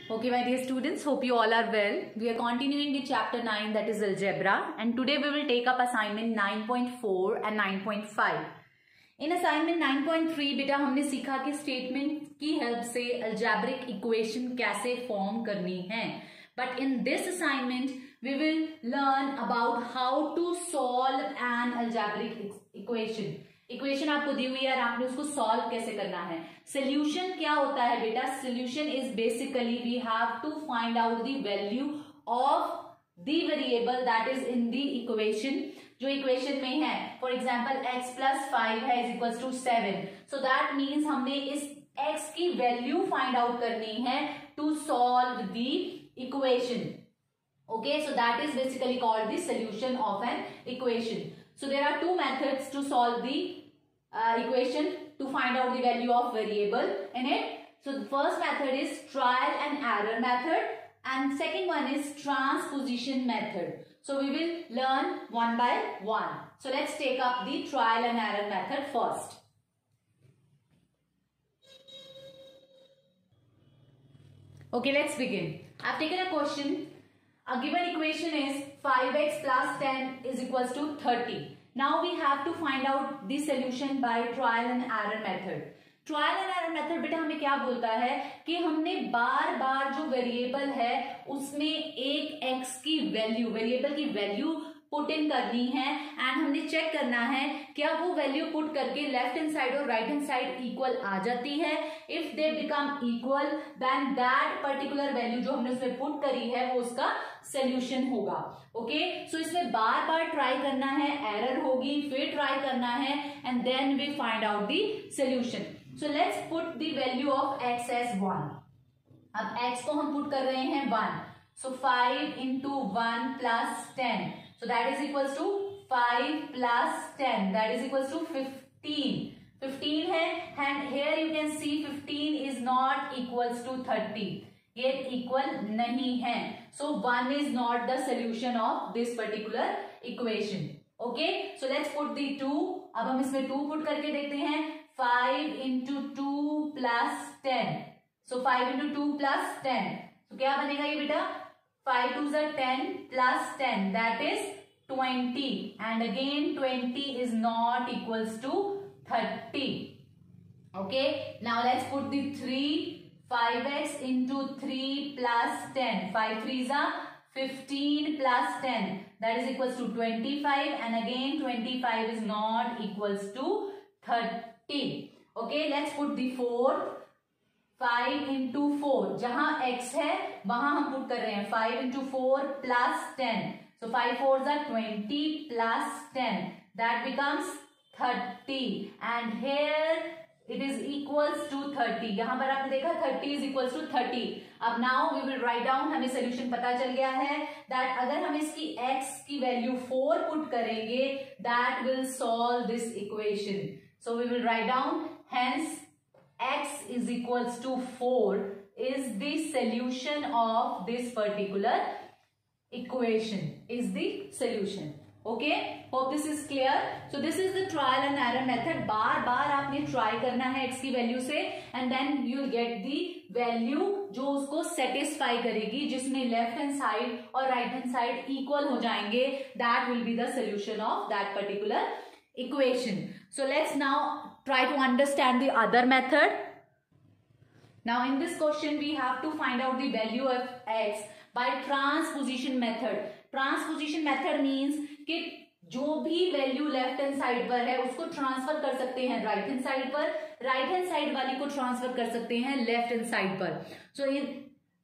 Okay, my dear students, hope you all are well. We are continuing with chapter 9, that is algebra, and today we will take up assignment 9.4 and 9.5. In assignment 9.3 बेटा हमने सीखा कि statement की help से algebraic equation कैसे form करनी है. But in this assignment we will learn about how to solve an algebraic equation. Equation आपको दी हुई है और आपने उसको सॉल्व कैसे करना है. सोल्यूशन क्या होता है बेटा? Solution is basically we have to find out the value of the variable that is in the equation, जो इक्वेशन में है. फॉर एग्जांपल x प्लस 5 है is equal to 7. So that means हमने इस x की वैल्यू फाइंड आउट करनी है to solve the equation. Okay, so that is basically called the solution of an equation. So there are two methods to solve the equation to find out the value of variable in it. So the first method is trial and error method, and second one is transposition method. So we will learn one by one. So let's take up the trial and error method first. Okay, let's begin. I've taken a question. A given equation is 5x plus 10 is equals to 30. Now we have to find out the solution by trial and error method. Trial and error method बेटा हमें क्या बोलता है कि हमने बार बार जो variable है उसमें एक x की वैल्यू, वेरिएबल की वैल्यू पुट इन करनी है एंड हमने चेक करना है क्या वो वैल्यू पुट करके लेफ्ट हैंड साइड और राइट हैंड साइड इक्वल आ जाती है. If they become equal then that particular value जो हमने उसमें पुट करी है वो उसका सोल्यूशन होगा. ओके, सो इसमें बार बार ट्राई करना है, एरर होगी, फिर ट्राई करना है and then we find out the solution. So let's put the value of x as 1. अब x को हम पुट कर रहे हैं 1. सो 5 into 1 plus 10. So that is equals to 5 plus 10. That is equals to 15. 15 है and here you can see 15 is not equals to 30. ये equal नहीं है. So 1 is not the solution of this particular equation. Okay. So let's put the 2. अब हम इसमें 2 put करके देखते हैं. 5 into 2 plus 10. So 5 into 2 plus 10. So क्या बनेगा ये बेटा? 5 2s are 10 plus 10 that is 20 and again 20 is not equals to 30. Okay, now let's put the 3. 5x into 3 plus 10. 5 3s are 15 plus 10 that is equals to 25 and again 25 is not equals to 30. Okay, let's put the 4. 5 into 4 जहां x है वहां हम put कर रहे हैं 5 into 4 plus 10. So 5 4s are 20 plus 10 that becomes 30 and here it is equals to 30. यहां पर आपने देखा 30 is equals to 30. अब now we will write down, हमें सोल्यूशन पता चल गया है that अगर हम इसकी x की वैल्यू 4 पुट करेंगे that will solve this equation. So we will write down hence x is equals to 4 is the solution of this particular equation, is the solution. Okay, hope this is clear. So this is the trial and error method. बार बार आपने try करना है x की value से and then you will get the value जो उसको satisfy करेगी, जिसमें left hand side और राइट हैंड साइड इक्वल हो जाएंगे. That will be the solution of that particular equation. So let's now try to understand the other method. Now in this question we have to find out the value of x by transposition method. Transposition method means कि जो भी value left hand side पर है उसको transfer कर सकते हैं right hand side पर, राइट हैंड साइड वाली को ट्रांसफर कर सकते हैं लेफ्ट हैंड साइड पर. सो ये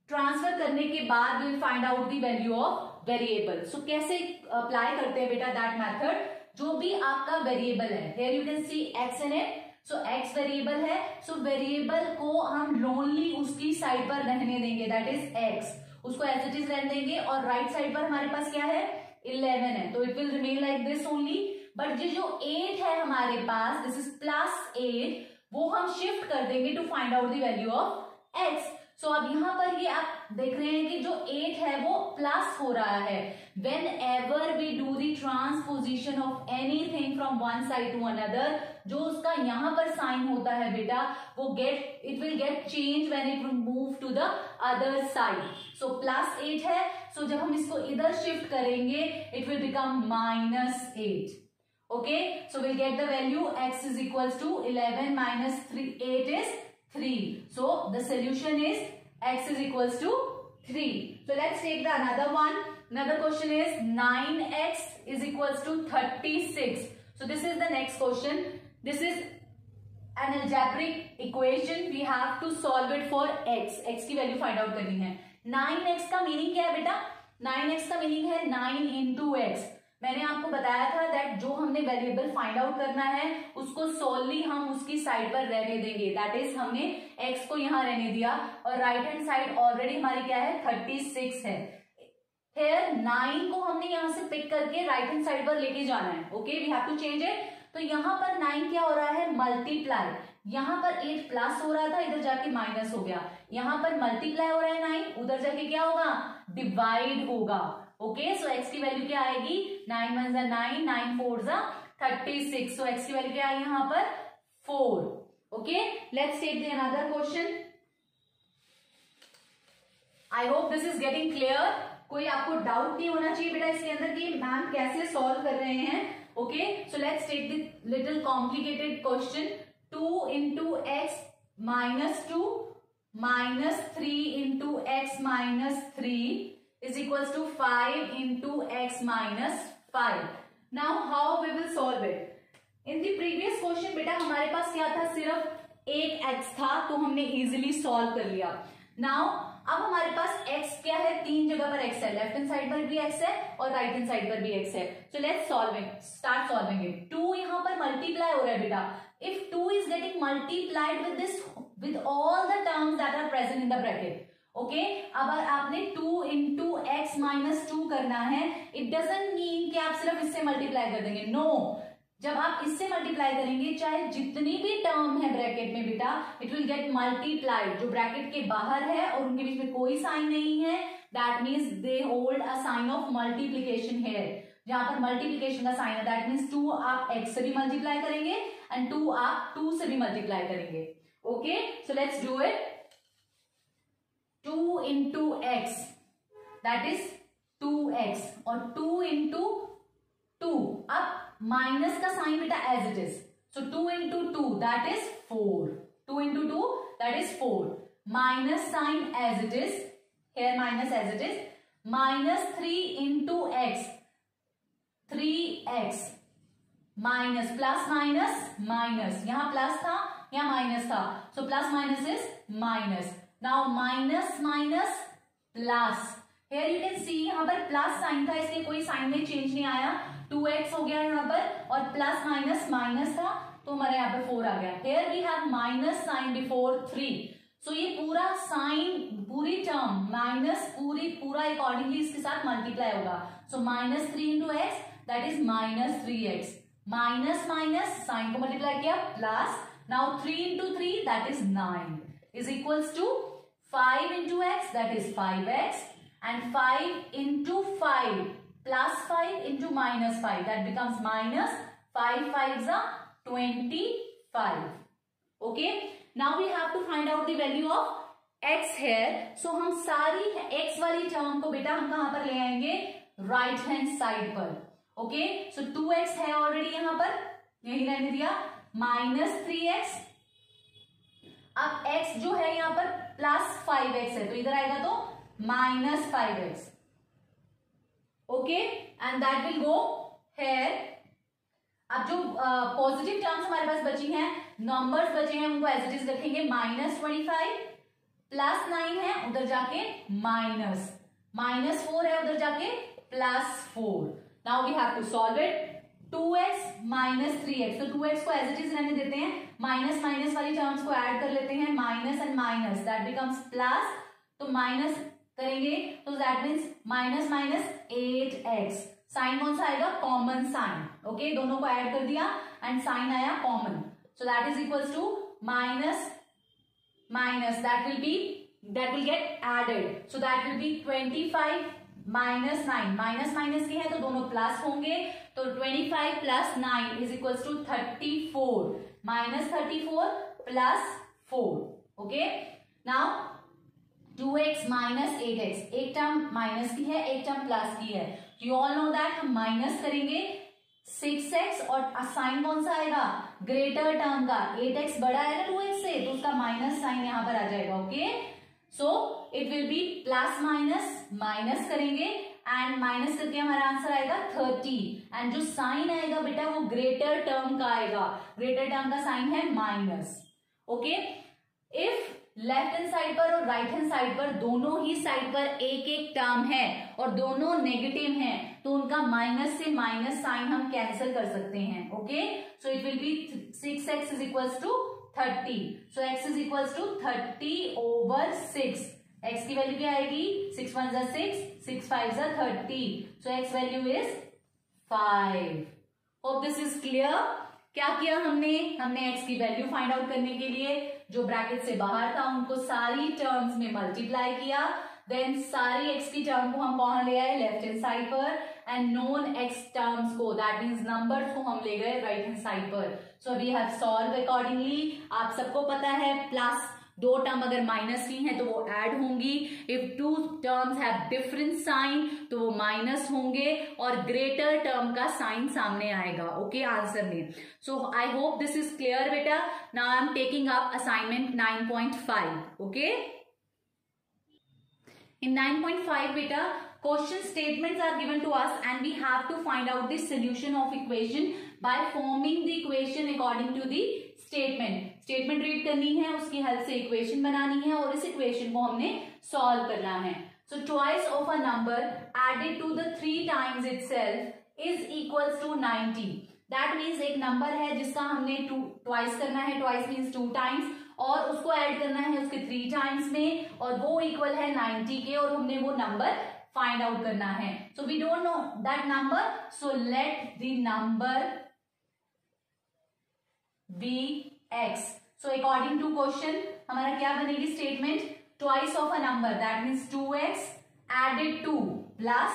ट्रांसफर करने के बाद will find out the value of variable. So कैसे अप्लाई करते हैं बेटा दैट मेथड? जो भी आपका वेरिएबल है, here you can see x in it. So x variable है, so वेरिएबल को हम लोनली उसकी साइड पर रहने देंगे, that is x. उसको एज इट इज रहने देंगे और राइट साइड पर हमारे पास क्या है? 11 है, तो it will remain like this only. But ये जो 8 है हमारे पास, दिस इज प्लस 8, वो हम शिफ्ट कर देंगे to find out the value of x. So अब यहाँ पर ये आप देख रहे हैं कि जो 8 है वो प्लस हो रहा है। Whenever we do the transposition of anything from one side to another, जो उसका यहाँ पर साइन होता है बेटा वो it will get change when it will move to the other side. So +8 है, सो जब हम इसको इधर शिफ्ट करेंगे it will become -8। Okay, so we'll get the value x is equals to 11 minus 8 is 3. So the solution is x is equals to 3. So let's take the another one. Another question is 9x is equals to 36. So this is the next question. This is an algebraic equation. We have to solve it for x. x की value find out करनी है। 9x का meaning क्या है बेटा? 9x का meaning है 9 into x। मैंने आपको बताया था दैट जो हमने वेरिएबल फाइंड आउट करना है उसको सोलली हम उसकी साइड पर रहने देंगे। दैट इज हमने x को यहाँ रहने दिया और राइट हैंड साइड ऑलरेडी हमारी क्या है 36 है। हियर 9 को हमने यहाँ से पिक करके राइट हैंड साइड पर लेके जाना है। Okay, we have to change it. तो यहाँ पर 9 क्या हो रहा है मल्टीप्लाई, यहाँ पर 8 प्लस हो रहा था इधर जाके माइनस हो गया, यहाँ पर मल्टीप्लाई हो रहा है 9 उधर जाके क्या होगा डिवाइड होगा। ओके, सो x की वैल्यू क्या आएगी 9 1 जा 9 9 4 जा 36। सो x की वैल्यू क्या आई यहाँ पर 4। Okay, let's take the another question. I hope this is getting clear. कोई आपको डाउट नहीं होना चाहिए बेटा इसके अंदर कि मैम कैसे सॉल्व कर रहे हैं। Okay, so let's take the little complicated question. 2 into x minus 2 minus 3 into x minus 3 is equals to 5 into x minus 5. Now how we will solve it? In the previous question बेटा हमारे पास क्या था सिर्फ एक x था तो हमने easily solve कर लिया। Now अब हमारे पास x क्या है, 3 जगह पर x है, लेफ्ट हैंड साइड पर भी x है और राइट हैंड साइड पर भी x है। So let's start solving it. 2 यहाँ पर मल्टीप्लाई हो रहा है बेटा। If 2 is getting multiplied with all the terms that are present in the bracket. Okay, अब आपने 2 into x minus 2 करना है, इट डजंट मीन कि आप सिर्फ इससे मल्टीप्लाई कर देंगे। नो, जब आप इससे मल्टीप्लाई करेंगे चाहे जितनी भी टर्म है ब्रैकेट में बेटा इट विल गेट मल्टीप्लाइड। जो ब्रैकेट के बाहर है और उनके बीच में कोई साइन नहीं है that means they hold a sign of multiplication here. जहां पर मल्टीप्लीकेशन का साइन है दैट मीन्स 2 आप x से भी मल्टीप्लाई करेंगे एंड 2 आप 2 से भी मल्टीप्लाई करेंगे। Okay, so let's do it. 2 into x that is 2x और 2 into 2, अब माइनस का साइन बेटा as it is, so 2 into 2 that is 4, 2 into 2 that is 4, minus sign as it is, here minus as it is, minus 3 into x, 3x minus plus minus minus, यहां plus था यहां minus था, so plus minus is minus. Now minus minus plus, here you can see यहां पर plus sign था इसलिए कोई sign में चेंज नहीं आया, 2x हो गया यहाँ पर और प्लस माइनस माइनस था तो हमारे यहाँ पर 4 आ गया। Here we have minus sign before 3, so ये पूरा साइन पूरी टर्म माइनस पूरा अकॉर्डिंगली इसके साथ मल्टीप्लाई होगा। So minus 3 into x that is minus 3x, minus minus sign को मल्टीप्लाई किया plus, now 3 into 3 that is 9 is equals to 5 into x that is 5x and 5 into 5 plus 5 into minus 5 that becomes minus 5 5s are 25. Okay, now we have to find out the value of x here. So हम सारी x वाली term को बेटा हम कहां पर ले आएंगे राइट हैंड साइड पर। ओके, सो 2x है ऑलरेडी यहां पर, यही रहने दिया, माइनस 3x, अब x जो है यहां पर प्लस 5x है तो इधर आएगा तो minus 5x। Okay, and that will go here. अब जो पॉजिटिव टर्म्स हमारे पास बची हैं, नंबर्स बचे हैं, उनको एज इट इज रखेंगे, -25 प्लस 9 है उधर जाके -4 है उधर जाके +4। Now we have to solve it. 2x minus 3x, तो 2x को एज इट इज रहने देते हैं, माइनस माइनस वाली टर्म्स को ऐड कर लेते हैं, minus and minus that becomes plus, तो माइनस करेंगे तो that means minus minus 8x, sign कौन सा आएगा कॉमन साइन। ओके, दोनों को ऐड कर दिया एंड साइन आया common, so that is equals to minus minus that will be that will get added. So that will be 25 minus 9. Minus minus की है तो दोनों प्लस होंगे, तो 25 plus 9 is equal to 34 minus 34 plus 4. Okay, now 2x minus 8x, एक term minus की है एक टर्म प्लस की है. यू ऑल नो दैट हम माइनस करेंगे 6x और साइन कौन सा आएगा, ग्रेटर टर्म का. 8x बड़ा है ना 2x से, तो उसका माइनस साइन यहां पर आ जाएगा. Okay, so it will B plus minus, minus करेंगे एंड माइनस करके हमारा आंसर आएगा 30. एंड जो साइन आएगा बेटा वो ग्रेटर टर्म का आएगा. ग्रेटर टर्म का साइन है minus. Okay, if left hand side पर और राइट हैंड साइड पर दोनों ही साइड पर एक एक टर्म है और दोनों नेगेटिव हैं, तो उनका माइनस से माइनस साइन हम कैंसिल कर सकते हैं. Okay, so it will be 6x is equals to 30. So x is equals to 30 over 6. x की वैल्यू क्या आएगी, 6 1 जा 6, 6 5 जा 30. So x value is 5. Hope this is clear. क्या किया हमने x की वैल्यू फाइंड आउट करने के लिए जो ब्रैकेट से बाहर था उनको सारी टर्म्स में मल्टीप्लाई किया, देन सारी x की टर्म को हम कहां ले आए, लेफ्ट हैंड साइड पर, एंड नॉन x टर्म्स को, दैट मीन्स नंबर्स को हम ले गए राइट हैंड साइड पर. So we have solve accordingly. आप सबको पता है प्लस दो टर्म अगर माइनस की हैं तो वो ऐड होंगी. If two terms have different sign तो वो माइनस होंगे और ग्रेटर टर्म का साइन सामने आएगा. ओके, आंसर में. So I hope this is clear बेटा. Now I am taking up assignment 9.5. Okay, in 9.5 beta, question statements are given to us and we have to find out the solution of equation by forming the equation according to the statement. statement read करनी है, उसकी help से equation बनानी है और इस equation को हमने solve करना है. So twice of a number added to the 3 times itself is equals to 90. That means एक number है जिसका हमने twice करना है, twice means 2 times, और उसको ऐड करना है उसके 3 टाइम्स में और वो इक्वल है 90 के और हमने वो नंबर फाइंड आउट करना है. So we don't know that number, so let the number be x. So according to question हमारा क्या बनेगी statement, twice of a number that means 2x added to plus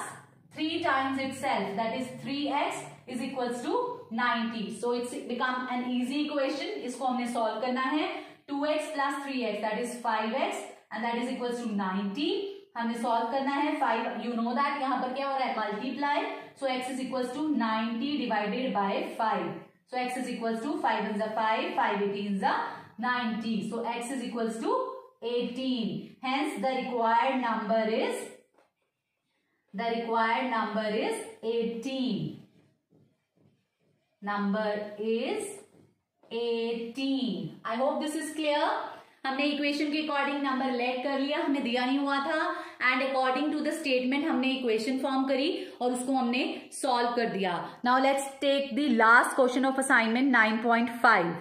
3 times itself that is 3x is equals to 90. So it's become an easy equation. इसको हमने solve करना है. 2x plus 3x that is 5x and that is equals to 90. हमने solve करना है 5. You know that यहाँ पर क्या हो रहा है, multiply. So x is equals to 90 divided by 5. So x is equals to 5 is 5, 5 18 is 90. So x is equals to 18. Hence the required number is 18. Number is 18. I hope this is clear. हमने equation के according number let कर लिया, हमें दिया नहीं हुआ था, and according to the statement हमने इक्वेशन फॉर्म करी और उसको हमने सॉल्व कर दिया. Now let's take the last question of assignment 9.5.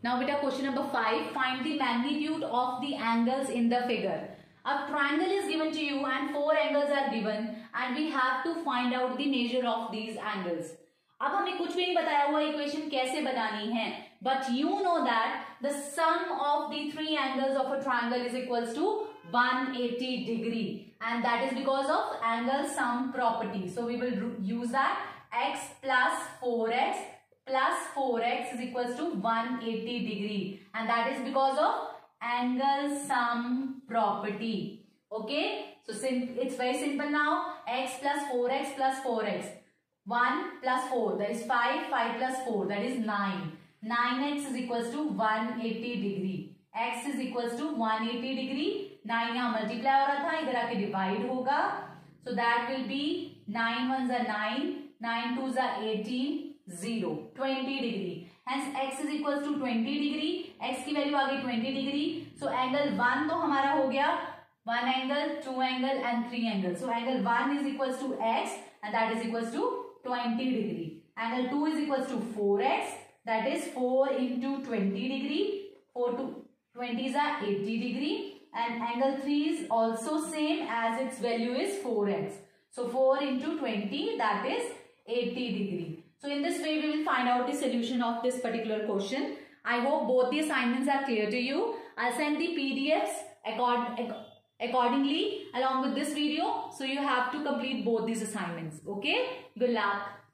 Now बेटा question number 5, find the magnitude of the angles in the figure. A triangle is given to you and 4 angles are given and we have to find out the measure of these angles. अब हमें कुछ भी नहीं बताया हुआ equation कैसे बनानी है, but you know that the sum of the 3 angles of a triangle is equals to 180 degree and that is because of angle sum property. So we will use that x plus 4x plus 4x is equals to 180 degree and that is because of angle sum property. Okay, so it's very simple now. X plus 4x plus 4x, 1 plus 4 that is 5, 5 plus 4 that is 9. 9x is equals to 180 degree. X is equals to 180 degree. 9 यहाँ multiply हो रहा था, इधर आके divide होगा. So that will be 9 1s are 9, 9 2s are 18, 0, 20 degree. Hence x is equals to 20 degree. x की value आ गई 20 degree. So angle 1 तो हमारा हो गया, 1 angle, 2 angle and 3 angle. So angle 1 is equals to x and that is equals to 20 degree. Angle 2 is equals to 4x that is 4 into 20 degree. 4 to 20s are 80 degree and angle 3 is also same as its value is 4x. So 4 into 20 that is 80 degree. So in this way we will find out the solution of this particular question. I hope both the assignments are clear to you. I'll send the PDFs accordingly along with this video. So you have to complete both these assignments. Okay? Good luck.